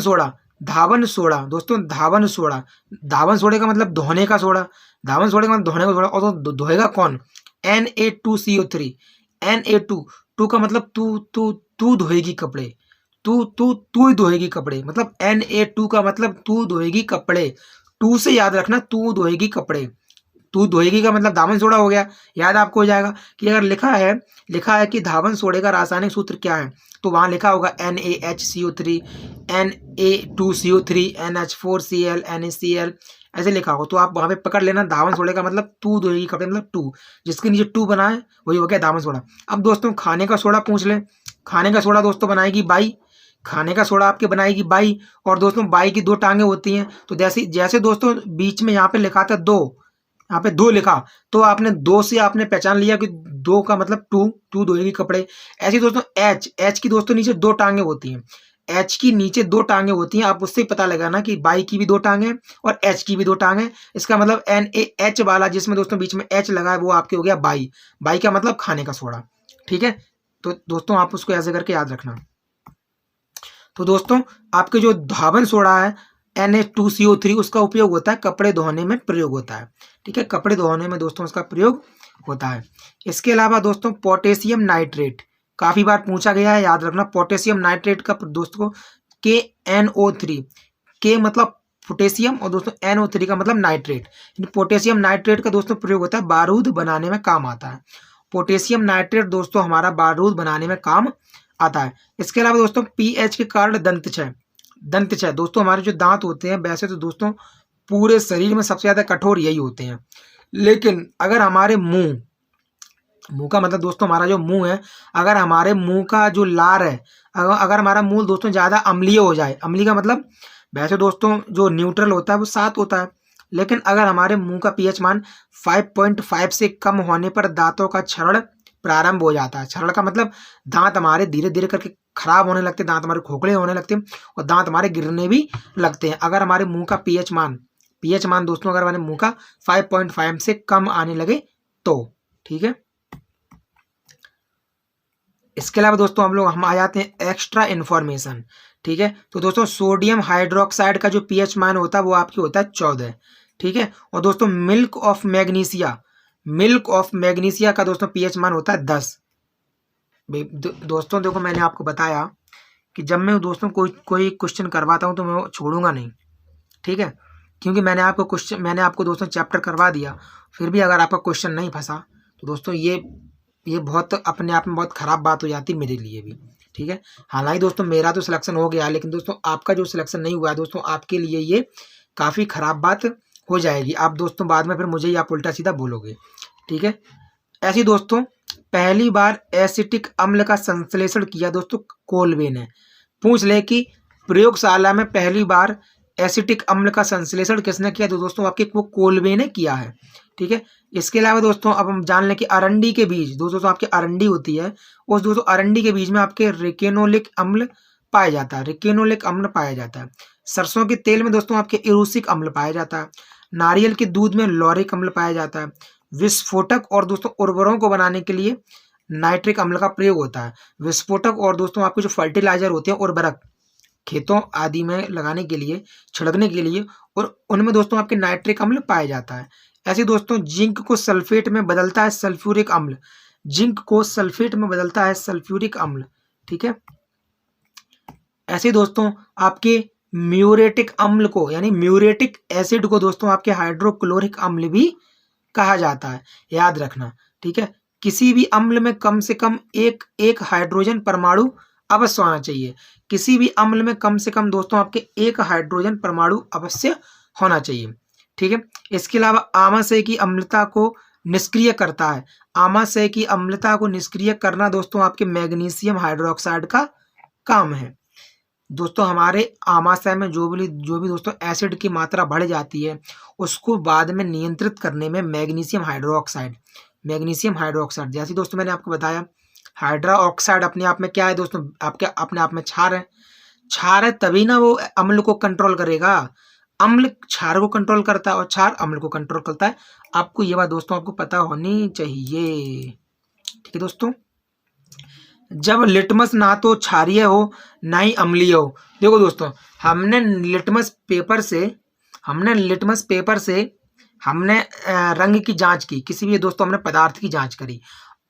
धावन सोडा दोस्तों, धावन सोडा, धावन सोडे का मतलब धोने का सोडा, धावन सोडे का मतलब धोने का सोडा, और तो धोएगा कौन? Na2CO3, Na2 का मतलब तू धोएगी कपड़े, तू ही धोएगी कपड़े, मतलब Na2 का मतलब तू धोएगी कपड़े, टू से याद रखना, तू धोएगी कपड़े, तू धोएगी का मतलब धावन सोडा हो गया। याद आपको हो जाएगा कि अगर लिखा है कि धावन सोडे का रासायनिक सूत्र क्या है, तो वहां लिखा होगा NaHCO3, Na2CO3, NH4Cl, NaCl, ऐसे लिखा होगा, तो आप वहां पे पकड़ लेना। धावन सोडे का मतलब तू धोएगी कपड़े, मतलब टू, जिसके नीचे टू बना है वही हो गया धावन सोडा। अब दोस्तों खाने का सोडा पूछ ले, खाने का सोडा दोस्तों बनाएगी बाई, खाने का सोडा आपके बनाएगी बाई, और दोस्तों बाई की दो टांगे होती हैं, तो जैसे दोस्तों बीच में यहाँ पे लिखा था दो, यहाँ पे दो लिखा, तो आपने दो से आपने पहचान लिया कि दो का मतलब टू धोएगी कपड़े। ऐसे दोस्तों एच की दोस्तों नीचे दो टांगे होती हैं, एच की नीचे दो टांगे होती हैं, आप उससे पता लगाना कि बाई की भी दो टांगे और एच की भी दो टांगे। इसका मतलब NaH वाला जिसमें दोस्तों बीच में एच लगा है वो आपके हो गया बाई, बाई का मतलब खाने का सोडा। ठीक है, तो दोस्तों आप उसको ऐसे करके याद रखना। तो दोस्तों आपके जो धावन सोडा है Na2CO3, उसका उपयोग होता है कपड़े धोने में, प्रयोग होता है। ठीक है, कपड़े धोने में दोस्तों उसका प्रयोग होता है। इसके अलावा दोस्तों पोटेशियम नाइट्रेट काफी बार पूछा गया है, याद रखना। पोटेशियम नाइट्रेट का दोस्तों KNO3, के मतलब पोटेशियम और दोस्तों NO3 का मतलब नाइट्रेट, पोटेशियम नाइट्रेट का दोस्तों प्रयोग होता है बारूद बनाने में काम आता है। पोटेशियम नाइट्रेट दोस्तों हमारा बारूद बनाने में काम आता है। इसके अलावा दोस्तों पीएच के कारण दंतक्षय दोस्तों, हमारे जो दांत होते हैं, वैसे तो दोस्तों पूरे शरीर में सबसे ज्यादा कठोर यही होते हैं, लेकिन अगर हमारे मुंह का मतलब दोस्तों हमारा जो मुंह है, अगर हमारे मुंह का जो लार है, अगर हमारा मुंह दोस्तों ज्यादा अम्लीय हो जाए, अम्लीय का मतलब वैसे दोस्तों जो न्यूट्रल होता है वो 7 होता है, लेकिन अगर हमारे मुंह का पीएच मान 5.5 से कम होने पर दांतों का क्षरण प्रारंभ हो जाता है। क्षरण का मतलब दांत हमारे धीरे धीरे करके खराब होने लगते हैं, दांत हमारे खोखले होने लगते हैं और दांत हमारे गिरने भी लगते हैं, अगर हमारे मुंह का पीएच मान दोस्तों अगर हमारे मुंह का 5.5 से कम आने लगे तो। ठीक है, इसके अलावा दोस्तों हम आ जाते हैं एक्स्ट्रा इन्फॉर्मेशन। ठीक है, तो दोस्तों सोडियम हाइड्रोक्साइड का जो पीएच मान होता है वो आपकी होता है 14। ठीक है, और दोस्तों मिल्क ऑफ मैग्नीशिया का दोस्तों पीएच मान होता है 10। दोस्तों देखो मैंने आपको बताया कि जब मैं दोस्तों कोई क्वेश्चन करवाता हूं तो मैं छोड़ूंगा नहीं। ठीक है, क्योंकि मैंने आपको दोस्तों चैप्टर करवा दिया, फिर भी अगर आपका क्वेश्चन नहीं फंसा तो दोस्तों ये बहुत अपने आप में बहुत खराब बात हो जाती मेरे लिए भी। ठीक है, हालांकि दोस्तों मेरा तो सिलेक्शन हो गया, लेकिन दोस्तों आपका जो सिलेक्शन नहीं हुआ है दोस्तों, आपके लिए ये काफ़ी खराब बात हो जाएगी। आप दोस्तों बाद में फिर मुझे ही आप उल्टा सीधा बोलोगे। ठीक है, ऐसी दोस्तों पहली बार एसिटिक अम्ल का संश्लेषण किया दोस्तों कोलबे ने। पूछ ले कि प्रयोगशाला में पहली बार एसिटिक अम्ल का संश्लेषण किसने किया, तो दोस्तों आपके वो कोलबे ने किया है। ठीक है, इसके अलावा दोस्तों अब हम जान लें कि अरंडी के बीज, दोस्तों आपकी अरंडी होती है, उस दोस्तों अरंडी के बीज में आपके रिकेनोलिक अम्ल पाया जाता है। सरसों के तेल में दोस्तों आपके इरूसिक अम्ल पाया जाता है। नारियल के दूध में लॉरिक अम्ल पाया जाता है। विस्फोटक और दोस्तों उर्वरकों को बनाने के लिए नाइट्रिक अम्ल का प्रयोग होता है। विस्फोटक और दोस्तों आपके जो फर्टिलाइजर होते हैं, उर्वरक खेतों आदि में लगाने के लिए, छिड़कने के लिए, और उनमें दोस्तों आपके नाइट्रिक अम्ल पाया जाता है। ऐसे दोस्तों जिंक को सल्फेट में बदलता है सल्फ्यूरिक अम्ल। ठीक है, ऐसे दोस्तों आपके म्यूरेटिक अम्ल को यानी म्यूरेटिक एसिड को दोस्तों आपके हाइड्रोक्लोरिक अम्ल भी कहा जाता है, याद रखना। ठीक है, किसी भी अम्ल में कम से कम एक हाइड्रोजन परमाणु अवश्य आना चाहिए। किसी भी अम्ल में कम से कम दोस्तों आपके एक हाइड्रोजन परमाणु अवश्य होना चाहिए। ठीक है, इसके अलावा आमाशय की अम्लता को निष्क्रिय करता है। आमाशय की अम्लता को निष्क्रिय करना दोस्तों आपके मैग्नीशियम हाइड्रोक्साइड का काम है। दोस्तों हमारे आमाशय में जो भी दोस्तों एसिड की मात्रा बढ़ जाती है, उसको बाद में नियंत्रित करने में मैग्नीशियम हाइड्रोक्साइड जैसे दोस्तों मैंने आपको बताया, हाइड्रा ऑक्साइड अपने आप में क्या है दोस्तों, आपके अपने आप में क्षार है, तभी ना वो अम्ल को कंट्रोल करेगा। अम्ल क्षार को कंट्रोल करता है और क्षार अम्ल को कंट्रोल करता है। आपको ये बात दोस्तों आपको पता होनी चाहिए। ठीक है दोस्तों, जब लिटमस ना तो क्षारीय हो ना ही अम्लीय हो। देखो दोस्तों, हमने लिटमस पेपर से हमने रंग की जांच की, किसी भी दोस्तों हमने पदार्थ की जांच करी,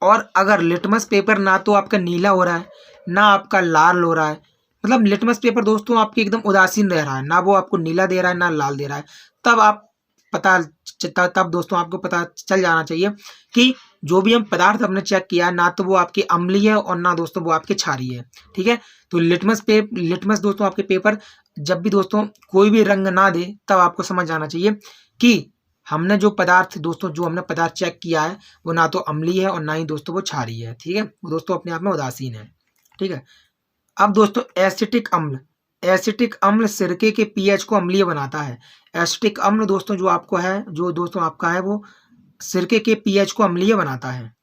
और अगर लिटमस पेपर ना तो आपका नीला हो रहा है ना आपका लाल हो रहा है, मतलब लिटमस पेपर दोस्तों आपके एकदम उदासीन रह रहा है, ना वो आपको नीला दे रहा है ना लाल दे रहा है, तब आप तब दोस्तों आपको पता चल जाना चाहिए कि जो भी हम पदार्थ हमने चेक किया ना तो वो आपके अम्लीय है और ना दोस्तों वो आपके क्षारीय है। ठीक है, तो लिटमस दोस्तों आपके पेपर जब भी दोस्तों कोई भी रंग ना दे तब आपको समझ आना चाहिए कि हमने जो हमने पदार्थ चेक किया है वो ना तो अम्लीय है और ना ही दोस्तों वो क्षारीय है। ठीक है, वो दोस्तों अपने आप में उदासीन है। ठीक है, अब दोस्तों एसिटिक अम्ल सिरके के पीएच को अम्लीय बनाता है। एसिटिक अम्ल दोस्तों जो दोस्तों आपका है वो सिरके के पीएच को अम्लीय बनाता है।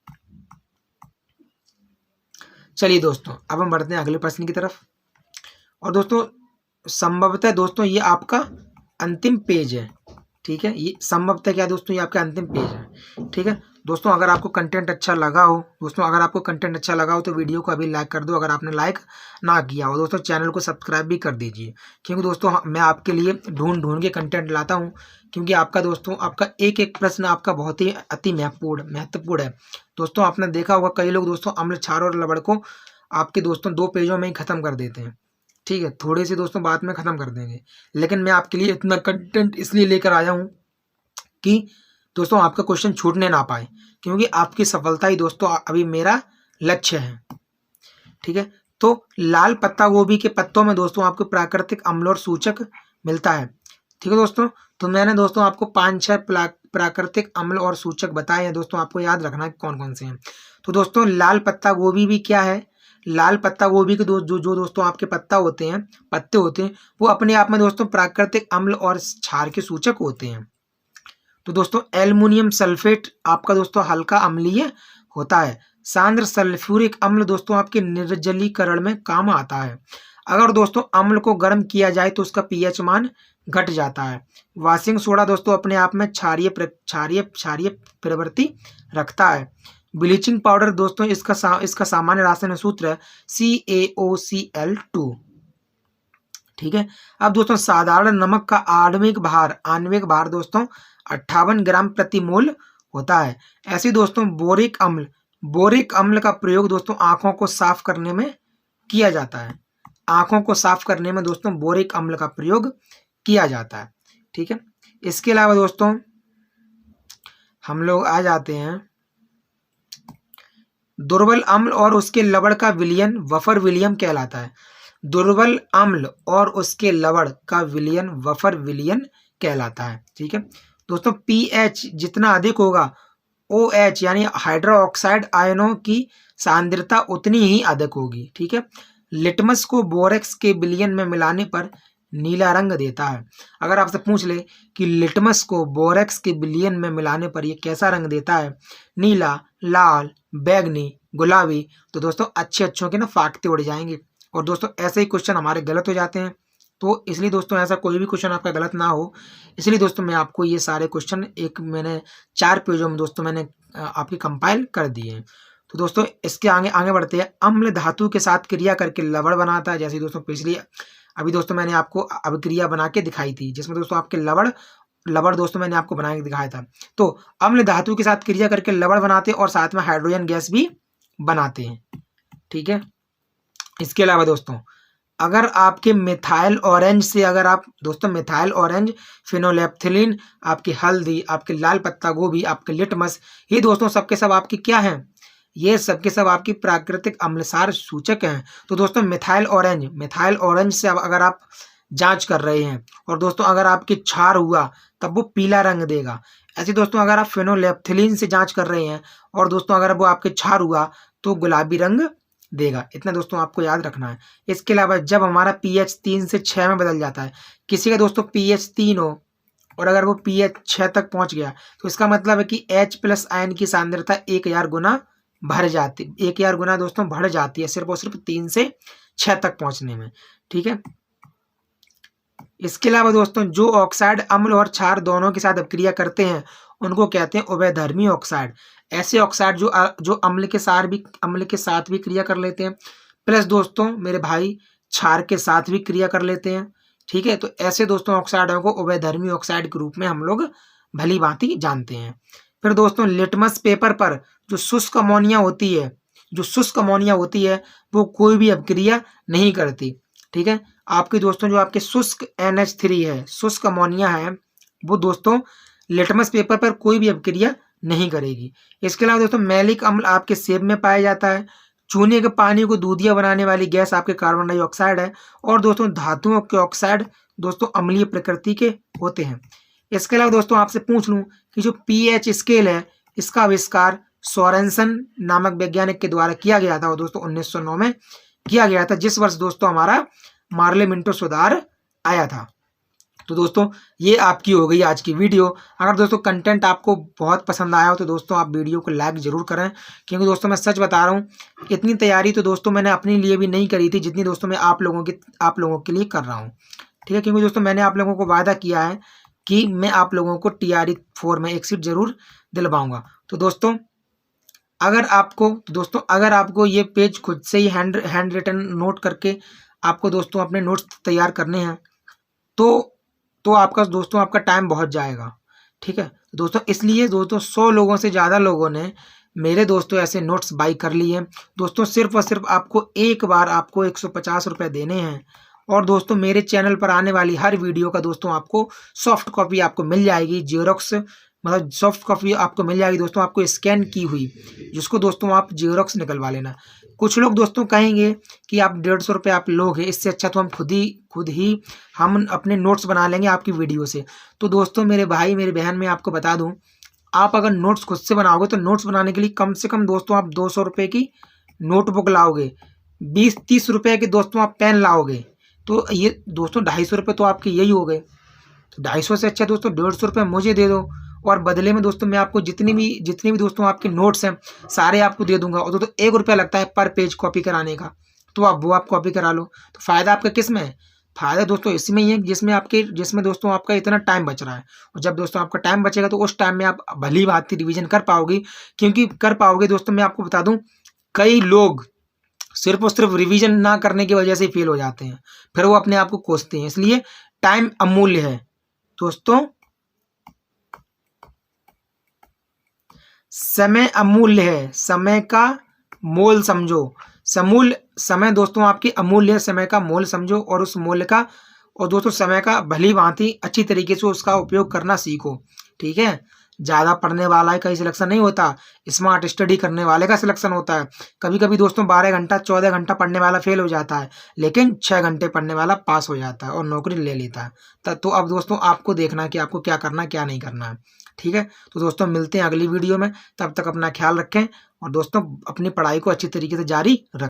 चलिए दोस्तों, अब हम बढ़ते हैं अगले प्रश्न की तरफ। और दोस्तों संभवतः दोस्तों ये आपका अंतिम पेज है। ठीक है, ये संभवतः क्या दोस्तों, ये आपका अंतिम पेज है। ठीक है दोस्तों, अगर आपको कंटेंट अच्छा लगा हो तो वीडियो को अभी लाइक कर दो, अगर आपने लाइक ना किया हो दोस्तों चैनल को सब्सक्राइब भी कर दीजिए, क्योंकि दोस्तों मैं आपके लिए ढूंढ के कंटेंट लाता हूं, क्योंकि आपका एक एक प्रश्न आपका बहुत ही अति महत्वपूर्ण है। दोस्तों आपने देखा होगा कई लोग दोस्तों अम्ल, क्षार और लवण को आपके दोस्तों 2 पेजों में ही खत्म कर देते हैं। ठीक है, थोड़े से दोस्तों बाद में खत्म कर देंगे, लेकिन मैं आपके लिए इतना कंटेंट इसलिए लेकर आया हूँ कि दोस्तों आपका क्वेश्चन छूटने ना पाए, क्योंकि आपकी सफलता ही दोस्तों अभी मेरा लक्ष्य है। ठीक है, तो लाल पत्ता गोभी के पत्तों में दोस्तों आपको प्राकृतिक अम्ल और सूचक मिलता है। ठीक है दोस्तों, तो मैंने दोस्तों आपको 5-6 प्राकृतिक अम्ल और सूचक बताए हैं दोस्तों, आपको याद रखना है कौन कौन से हैं। तो दोस्तों लाल पत्ता गोभी भी क्या है, लाल पत्ता गोभी के जो दोस्तों आपके पत्ते होते हैं वो अपने आप में दोस्तों प्राकृतिक अम्ल और क्षार के सूचक होते हैं। तो दोस्तों एल्युमिनियम सल्फेट आपका दोस्तों हल्का अम्लीय होता है। सांद्र सल्फ्यूरिक अम्ल दोस्तों आपके निर्जलीकरण में काम आता है। अगर दोस्तों अम्ल को गर्म किया जाए तो उसका पीएच मान घट जाता है। वाशिंग सोडा दोस्तों अपने आप में क्षारीय प्रवृत्ति रखता है। ब्लीचिंग पाउडर दोस्तों इसका सामान्य रासायनिक सूत्र है CaOCl2। ठीक है, अब दोस्तों साधारण नमक का आणविक भार दोस्तों 58 ग्राम प्रति मोल होता है। ऐसे दोस्तों बोरिक अम्ल का प्रयोग दोस्तों आंखों को साफ करने में किया जाता है। आंखों को साफ करने में दोस्तों बोरिक अम्ल का प्रयोग किया जाता है। ठीक है, इसके अलावा दोस्तों हम लोग आ जाते हैं दुर्बल अम्ल और उसके लवण का विलयन वफर विलियम कहलाता है। दुर्बल अम्ल और उसके लवण का विलयन वफर विलयन कहलाता है। ठीक है दोस्तों, पीएच जितना अधिक होगा OH यानी हाइड्रोक्साइड आयनों की सांद्रता उतनी ही अधिक होगी। ठीक है, लिटमस को बोरेक्स के विलयन में मिलाने पर नीला रंग देता है। अगर आपसे पूछ ले कि लिटमस को बोरेक्स के विलयन में मिलाने पर ये कैसा रंग देता है, नीला, लाल, बैगनी, गुलाबी, तो दोस्तों अच्छों के ना फाकते उड़ जाएंगे। और दोस्तों ऐसे ही क्वेश्चन हमारे गलत हो जाते हैं, तो इसलिए दोस्तों ऐसा कोई भी क्वेश्चन आपका गलत ना हो, इसलिए दोस्तों मैं आपको ये सारे क्वेश्चन मैंने 4 पेजों में दोस्तों मैंने आपकी कंपाइल कर दिए हैं। तो दोस्तों इसके आगे बढ़ते हैं। अम्ल धातु के साथ क्रिया करके लवण बनाता है। जैसे दोस्तों अभी दोस्तों मैंने आपको अभिक्रिया बना के दिखाई थी, जिसमें दोस्तों आपके लवण दोस्तों मैंने आपको बना के दिखाया था। तो अम्ल धातु के साथ क्रिया करके लवण बनाते हैं और साथ में हाइड्रोजन गैस भी बनाते हैं। ठीक है, इसके अलावा दोस्तों अगर आपके मिथाइल ऑरेंज से मिथाइल ऑरेंज, फिनोलेप्थिलीन, आपकी हल्दी, आपके लाल पत्ता गोभी, आपके लिटमस, ये दोस्तों सबके सब आपकी क्या हैं, ये सबके सब आपकी प्राकृतिक अम्लसार सूचक हैं। तो दोस्तों मिथाइल ऑरेंज से अगर आप जांच कर रहे हैं और दोस्तों अगर आपकी क्षार हुआ तब वो पीला रंग देगा। ऐसे दोस्तों अगर आप फिनोलेप्थिलीन से जांच कर रहे हैं और दोस्तों अगर वो आपके क्षार हुआ तो गुलाबी रंग देगा। इतना दोस्तों आपको याद रखना है। इसके अलावा जब हमारा pH 3 से 6 में बदल जाता है, किसी का दोस्तों pH 3 हो और अगर वो pH 6 तक पहुंच गया तो इसका मतलब है कि H+ आयन की सांद्रता 1000 गुना बढ़ जाती, 1000 गुना दोस्तों बढ़ जाती है सिर्फ और सिर्फ 3 से 6 तक पहुंचने में। ठीक है, इसके अलावा दोस्तों जो ऑक्साइड अम्ल और क्षार दोनों के साथ अपक्रिया करते हैं उनको कहते हैं उभयधर्मी ऑक्साइड। ऐसे ऑक्साइड जो अम्ल के साथ भी क्रिया कर लेते हैं, प्लस दोस्तों मेरे भाई क्षार के साथ भी क्रिया कर लेते हैं। ठीक है, तो ऐसे दोस्तों ऑक्साइडों को उभयधर्मी ऑक्साइड के रूप में हम लोग भली भांति जानते हैं। फिर दोस्तों लिटमस पेपर पर जो शुष्क अमोनिया होती है वो कोई भी अभिक्रिया नहीं करती। ठीक है, आपके दोस्तों जो आपके शुष्क NH3 है, शुष्क अमोनिया है, वो दोस्तों लिटमस पेपर पर कोई भी अभिक्रिया नहीं करेगी। इसके अलावा दोस्तों मैलिक अम्ल आपके सेब में पाया जाता है। चूने के पानी को दूधिया बनाने वाली गैस आपके कार्बन डाइऑक्साइड है। और दोस्तों धातुओं के ऑक्साइड दोस्तों अम्लीय प्रकृति के होते हैं। इसके अलावा दोस्तों आपसे पूछ लूं कि जो pH स्केल है, इसका आविष्कार सोरेनसन नामक वैज्ञानिक के द्वारा किया गया था, और दोस्तों 1909 में किया गया था, जिस वर्ष दोस्तों हमारा मार्ले मिंटो सुधार आया था। तो दोस्तों ये आपकी हो गई आज की वीडियो। अगर दोस्तों कंटेंट आपको बहुत पसंद आया हो तो दोस्तों आप वीडियो को लाइक जरूर करें, क्योंकि दोस्तों मैं सच बता रहा हूँ, इतनी तैयारी तो दोस्तों मैंने अपने लिए भी नहीं करी थी जितनी दोस्तों मैं आप लोगों के लिए कर रहा हूँ। ठीक है, क्योंकि दोस्तों मैंने आप लोगों को वादा किया है कि मैं आप लोगों को TRE 4 में एक सीट जरूर दिलवाऊंगा। तो दोस्तों अगर आपको ये पेज खुद से ही हैंड रिटन नोट करके आपको दोस्तों अपने नोट्स तैयार करने हैं तो आपका टाइम बहुत जाएगा। ठीक है दोस्तों, इसलिए दोस्तों 100 लोगों से ज़्यादा लोगों ने मेरे दोस्तों ऐसे नोट्स बाई कर लिए हैं। दोस्तों सिर्फ और सिर्फ आपको एक बार आपको 150 रुपये देने हैं, और दोस्तों मेरे चैनल पर आने वाली हर वीडियो का दोस्तों आपको सॉफ्ट कॉपी आपको मिल जाएगी, जेरोक्स मतलब सॉफ्ट कॉपी आपको मिल जाएगी दोस्तों, आपको स्कैन की हुई, जिसको दोस्तों आप जेरोक्स निकलवा लेना। कुछ लोग दोस्तों कहेंगे कि आप 150 रुपये आप लोग हैं, इससे अच्छा तो हम खुद ही हम अपने नोट्स बना लेंगे आपकी वीडियो से। तो दोस्तों मेरे भाई मेरे बहन, मैं आपको बता दूं, आप अगर नोट्स खुद से बनाओगे तो नोट्स बनाने के लिए कम से कम दोस्तों आप 200 रुपये की नोटबुक लाओगे, 20-30 रुपये के दोस्तों आप पेन लाओगे, तो ये दोस्तों 250 रुपये तो आपके यही हो गए। 250 से अच्छा दोस्तों 150 रुपये मुझे दे दो, और बदले में दोस्तों मैं आपको जितनी भी दोस्तों आपके नोट्स हैं सारे आपको दे दूंगा। और दोस्तों 1 रुपया लगता है पर पेज कॉपी कराने का, तो आप कॉपी करा लो। तो फ़ायदा आपका किस में है? फ़ायदा दोस्तों इसमें ही है जिसमें दोस्तों आपका इतना टाइम बच रहा है। और जब दोस्तों आपका टाइम बचेगा तो उस टाइम में आप भली भांति रिवीजन कर पाओगे, क्योंकि कर पाओगे दोस्तों। मैं आपको बता दूं, कई लोग सिर्फ और सिर्फ रिवीजन ना करने की वजह से फेल हो जाते हैं, फिर वो अपने आप को कोसते हैं। इसलिए टाइम अमूल्य है दोस्तों, समय अमूल्य है, समय का मोल समझो। समय दोस्तों आपकी अमूल्य है, समय का मोल समझो, और उस मूल्य का और दोस्तों समय का भली भांति अच्छी तरीके से उसका उपयोग करना सीखो। ठीक है, ज़्यादा पढ़ने वाला का ही सिलेक्शन नहीं होता, स्मार्ट स्टडी करने वाले का सिलेक्शन होता है। कभी कभी दोस्तों 12 घंटा 14 घंटा पढ़ने वाला फेल हो जाता है, लेकिन 6 घंटे पढ़ने वाला पास हो जाता है और नौकरी ले लेता है। तो अब दोस्तों आपको देखना है कि आपको क्या करना है क्या नहीं करना है। ठीक है, तो दोस्तों मिलते हैं अगली वीडियो में, तब तक अपना ख्याल रखें, और दोस्तों अपनी पढ़ाई को अच्छी तरीके से जारी रखें।